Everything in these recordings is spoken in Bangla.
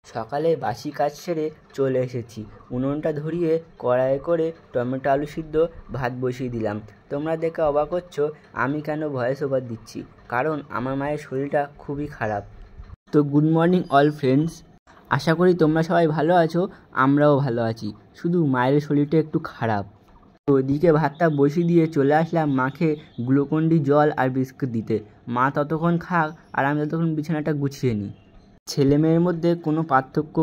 সকালে বাসি কাজ সেরে চলে এসেছি। উনুনটা ধরিয়ে কড়াইয়ে করে টমেটো আলু সিদ্ধ ভাত বসিয়ে দিলাম। তোমরা দেখে অবাক হচ্ছ আমি কেন ভয়েস ওভার দিচ্ছি, কারণ আমার মায়ের শরীরটা খুবই খারাপ। তো গুড মর্নিং অল ফ্রেন্ডস, আশা করি তোমরা সবাই ভালো আছো, আমরাও ভালো আছি। শুধু মায়ের শরীরটা একটু খারাপ। তো ওদিকে ভাতটা বসিয়ে দিয়ে চলে আসলাম মাকে গ্লুকন্ডি জল আর বিস্কুট দিতে। মা ততক্ষণ খাক আর আমি ততক্ষণ বিছানাটা গুছিয়ে নিই। ছেলে মেয়ের মধ্যে কোনো পার্থক্য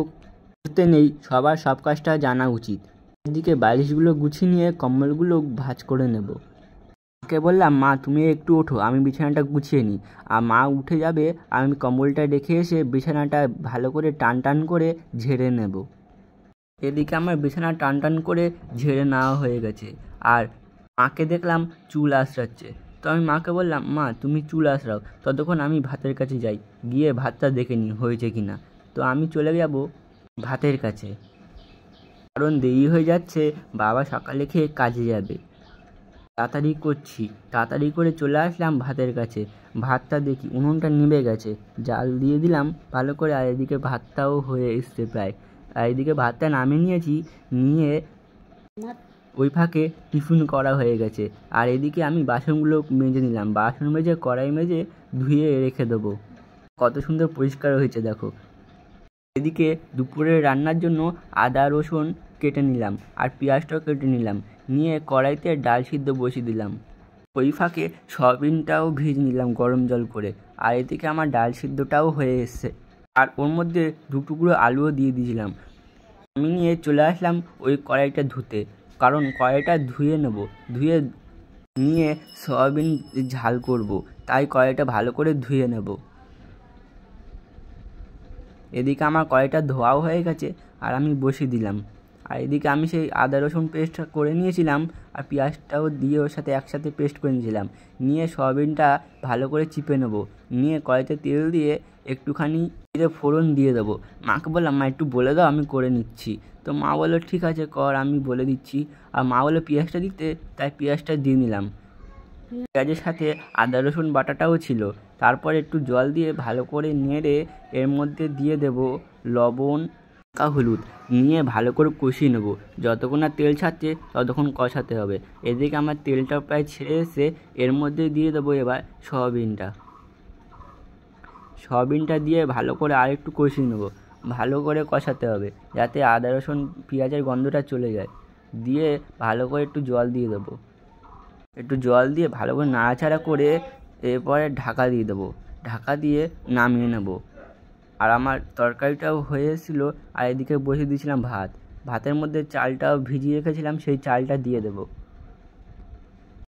করতে নেই, সবার সব কাজটা জানা উচিত। এদিকে বালিশগুলো গুছিয়ে নিয়ে কম্বলগুলো ভাঁজ করে নেব। মাকে বললাম, মা তুমি একটু ওঠো, আমি বিছানাটা গুছিয়ে নিই। আর মা উঠে যাবে, আমি কম্বলটা রেখে এসে বিছানাটা ভালো করে টান টান করে ঝেড়ে নেব। এদিকে আমার বিছানা টান টান করে ঝেড়ে নেওয়া হয়ে গেছে, আর মাকে দেখলাম চুল আঁচড়াচ্ছে। তো আমি মাকে বললাম, মা তুমি চুল আঁচড়াও, ততক্ষণ আমি ভাতের কাছে যাই, গিয়ে ভাতটা দেখে নিই হয়েছে কি না। তো আমি চলে যাব ভাতের কাছে, কারণ দেরি হয়ে যাচ্ছে, বাবা সকালে খেয়ে কাজে যাবে। তাড়াতাড়ি করছি, তাড়াতাড়ি করে চলে আসলাম ভাতের কাছে। ভাতটা দেখি উনুনটা নিভে গেছে, জাল দিয়ে দিলাম ভালো করে। আর এদিকে ভাতটাও হয়ে এসছে প্রায়। আর এদিকে ভাতটা নামিয়ে নিয়েছি, নিয়ে ওই ফাঁকে টিফিন করা হয়ে গেছে। আর এদিকে আমি বাসনগুলো মেজে নিলাম, বাসন মেজে কড়াই মেজে ধুয়ে রেখে দেবো। কত সুন্দর পরিষ্কার হয়েছে দেখো। এদিকে দুপুরে রান্নার জন্য আদা রসুন কেটে নিলাম, আর পেঁয়াজটাও কেটে নিলাম, নিয়ে কড়াইতে ডাল সিদ্ধ বসিয়ে দিলাম। ওই ফাঁকে সয়াবিনটাও ভেজে নিলাম গরম জল করে। আর এদিকে আমার ডাল সিদ্ধটাও হয়ে এসছে, আর ওর মধ্যে দুটুকরো আলুও দিয়ে দিয়েছিলাম। আমি নিয়ে চলে আসলাম ওই কড়াইটা ধুতে, কারণ কড়াইটা ধুয়ে নেব, ধুয়ে নিয়ে সয়াবিন ঝাল করব, তাই কড়াইটা ভালো করে ধুয়ে নেব। এদিকে আমার কড়াইটা ধোয়াও হয়ে গেছে, আর আমি বসিয়ে দিলাম। আর এদিকে আমি সেই আদা রসুন পেস্টটা করে নিয়েছিলাম, আর পেঁয়াজটাও দিয়ে ওর সাথে একসাথে পেস্ট করে নিয়েছিলাম। নিয়ে সয়াবিনটা ভালো করে চিপে নেব, নিয়ে কড়াইতে তেল দিয়ে একটুখানি জিরে ফোড়ন দিয়ে দেবো। মাকে বললাম, মা একটু বলে দাও, আমি করে নিচ্ছি। তো মা বললো, ঠিক আছে কর, আমি বলে দিচ্ছি। আর মা বললো পেঁয়াজটা দিতে, তাই পেঁয়াজটা দিয়ে নিলাম। পেঁয়াজের সাথে আদা রসুন বাটাটাও ছিল। তারপর একটু জল দিয়ে ভালো করে নেড়ে এর মধ্যে দিয়ে দেব লবণ, লঙ্কা, হলুদ, নিয়ে ভালো করে কষিয়ে নেব। যতক্ষণ না তেল ছাড়ছে ততক্ষণ কষাতে হবে। এদিকে আমার তেলটা প্রায় ছেড়ে এসে এর মধ্যে দিয়ে দেবো এবার সয়াবিনটা দিয়ে ভালো করে আর একটু কষিয়ে নেব। ভালো করে কষাতে হবে যাতে আদা রসুন পেঁয়াজের গন্ধটা চলে যায়। দিয়ে ভালো করে একটু জল দিয়ে দেবো, একটু জল দিয়ে ভালো করে নাড়াচাড়া করে এরপরে ঢাকা দিয়ে দেবো। ঢাকা দিয়ে নামিয়ে নেব। আর আমার তরকারিটাও হয়ে এসেছিলো, আর এদিকে বসিয়ে দিয়েছিলাম ভাত। ভাতের মধ্যে চালটাও ভিজিয়ে রেখেছিলাম, সেই চালটা দিয়ে দেবো।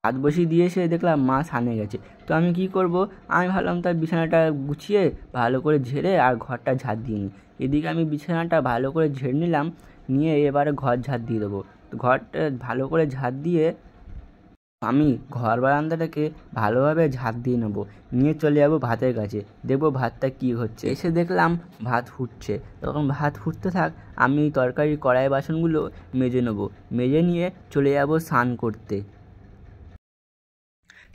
ভাত বসিয়ে দিয়ে এসে দেখলাম মা সানে গেছে। তো আমি কি করব, আমি ভাবলাম তার বিছানাটা গুছিয়ে ভালো করে ঝেড়ে আর ঘরটা ঝাড় দিয়ে নিই। এদিকে আমি বিছানাটা ভালো করে ঝেড়ে নিলাম, নিয়ে এবারে ঘর ঝাড় দিয়ে দেবো। তো ঘরটা ভালো করে ঝাড় দিয়ে আমি ঘর বারান্দাটাকে ভালোভাবে ঝাঁট দিয়ে নেব, নিয়ে চলে যাব ভাতের কাছে, দেখবো ভাতটা কী হচ্ছে। এসে দেখলাম ভাত ফুটছে। তখন ভাত ফুটতে থাক, আমি তরকারি কড়াই বাসনগুলো মেজে নেব, মেজে নিয়ে চলে যাব স্নান করতে।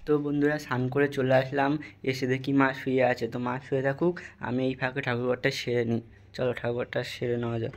তো বন্ধুরা, স্নান করে চলে আসলাম। এসে দেখি মা শুয়ে আছে। তো মা শুয়ে থাকুক, আমি এই ফাঁকে ঠাকুরঘরটা সেরে নিই। চলো ঠাকুরঘরটা সেরে নেওয়া যাক।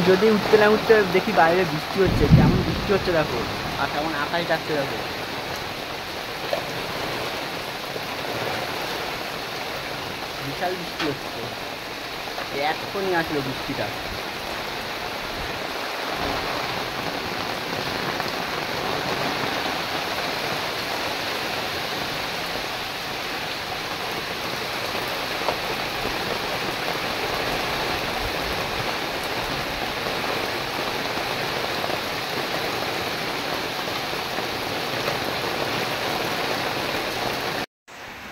যদি উঠতে না উঠতে দেখি বাইরে বৃষ্টি হচ্ছে, কেমন বৃষ্টি হচ্ছে দেখো, আর কেমন আকাশ যাচ্ছে দেখো। বিশাল বৃষ্টি হচ্ছে, এখনই আসলো বৃষ্টিটা।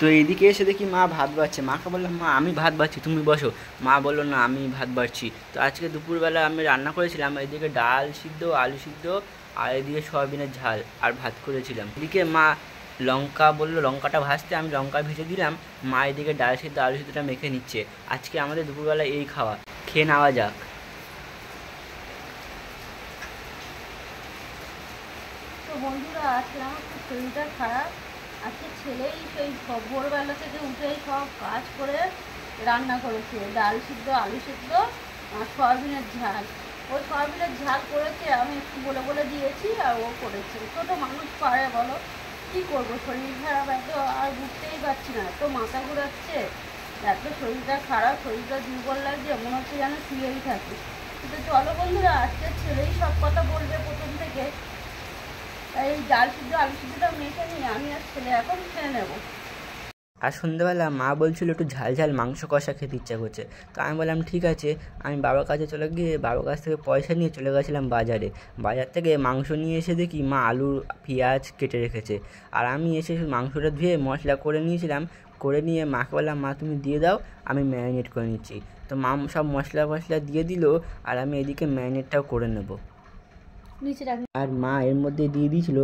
তো এইদিকে এসে দেখি মা ভাত বাড়ছে। মাকে বললাম, মা আমি ভাত বাড়ছি, তুমি বসো। মা বললো, না আমি ভাত বাড়ছি। তো আজকে দুপুরবেলা আমি রান্না করেছিলাম এদিকে ডাল সিদ্ধ, আলু সিদ্ধ, আর এদিকে সয়াবিনের ঝাল আর ভাত করেছিলাম। এদিকে মা লঙ্কা বললো লঙ্কাটা ভাজতে, আমি লঙ্কা ভেজে দিলাম। মা এদিকে ডাল সিদ্ধ আলু সিদ্ধটা মেখে নিচ্ছে। আজকে আমাদের দুপুরবেলা এই খাওয়া, খেয়ে নেওয়া যাক। তো বন্ধুরা, আজকে আমার খুব শরীরটা খারাপ। আজকে ছেলেই সেই ভোরবেলা থেকে উঠেই সব কাজ করে রান্না করেছে, ডাল সিদ্ধ, আলু সিদ্ধ আর সয়াবিনের ঝাল। ওই সয়াবিনের ঝাল করেছে, আমি একটু বলে বলে দিয়েছি আর ও করেছে। ছোটো মানুষ পারে বলো, কী করবো, শরীর খারাপ এত, আর উঠতেই পারছি না, এত মাথা ঘুরাচ্ছে, এত শরীরটা খারাপ, শরীরটা দুর্বল লাগছে, মনে হচ্ছে যেন শুয়েই থাকি। কিন্তু চলো বন্ধুরা, আজকে ছেলেই সব কথা বলবে প্রথম থেকে। এই ডাল সিদ্ধ আলু সিদ্ধটা মেখে নিয়ে আমি আর ছেলে এখন খেয়ে নেবো। আর সন্ধ্যেবেলা মা বলছিল একটু ঝাল ঝাল মাংস কষা খেতে ইচ্ছা করছে। তো আমি বললাম ঠিক আছে। আমি বাবার কাছে চলে গিয়ে বাবার কাছ থেকে পয়সা নিয়ে চলে গেছিলাম বাজারে। বাজার থেকে মাংস নিয়ে এসে দেখি মা আলু পেঁয়াজ কেটে রেখেছে। আর আমি এসে মাংসটা ধুয়ে মশলা করে নিয়েছিলাম। করে নিয়ে মাকে বললাম, মা তুমি দিয়ে দাও, আমি ম্যারিনেট করে নিচ্ছি। তো মা সব মশলা ফসলা দিয়ে দিল, আর আমি এদিকে ম্যারিনেটটাও করে নেব। আর মা এর মধ্যে দিয়ে দিয়েছিল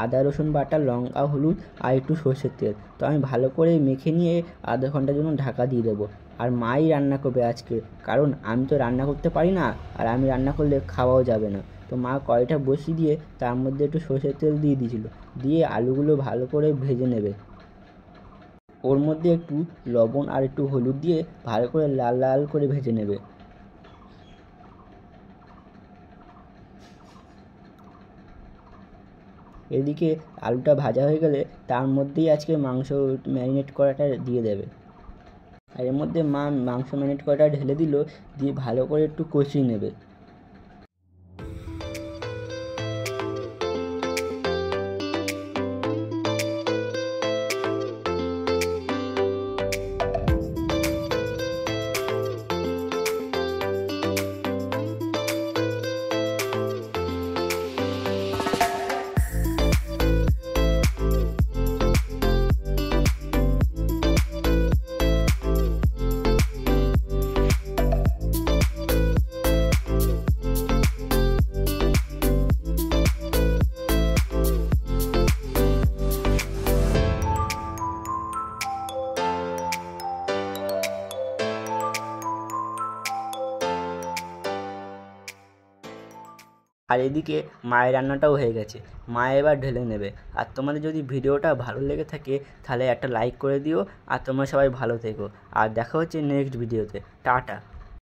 আদা রসুন বাটা, লঙ্কা, হলুদ আর একটু সর্ষের তেল। তো আমি ভালো করে মেখে নিয়ে আধা ঘন্টার জন্য ঢাকা দিয়ে দেবো। আর মাই রান্না করবে আজকে, কারণ আমি তো রান্না করতে পারি না, আর আমি রান্না করলে খাওয়াও যাবে না। তো মা কড়াইটা বসিয়ে দিয়ে তার মধ্যে একটু সর্ষের তেল দিয়ে দিয়েছিল, দিয়ে আলুগুলো ভালো করে ভেজে নেবে। ওর মধ্যে একটু লবণ আর একটু হলুদ দিয়ে ভালো করে লাল লাল করে ভেজে নেবে। এদিকে আলুটা ভাজা হয়ে গেলে তার মধ্যেই আজকে মাংস ম্যারিনেট করাটা দিয়ে দেবে। আর এর মধ্যে মা মাংস ম্যারিনেট করাটা ঢেলে দিল, দিয়ে ভালো করে একটু কষিয়ে নেবে। আর এদিকে মায়ের রান্নাটাও হয়ে গেছে, মা এবার ঢেলে নেবে। আর তোমাদের যদি ভিডিওটা ভালো লেগে থাকে তাহলে একটা লাইক করে দিও। আর তোমরা সবাই ভালো থেকো, আর দেখা হচ্ছে নেক্সট ভিডিওতে। টাটা।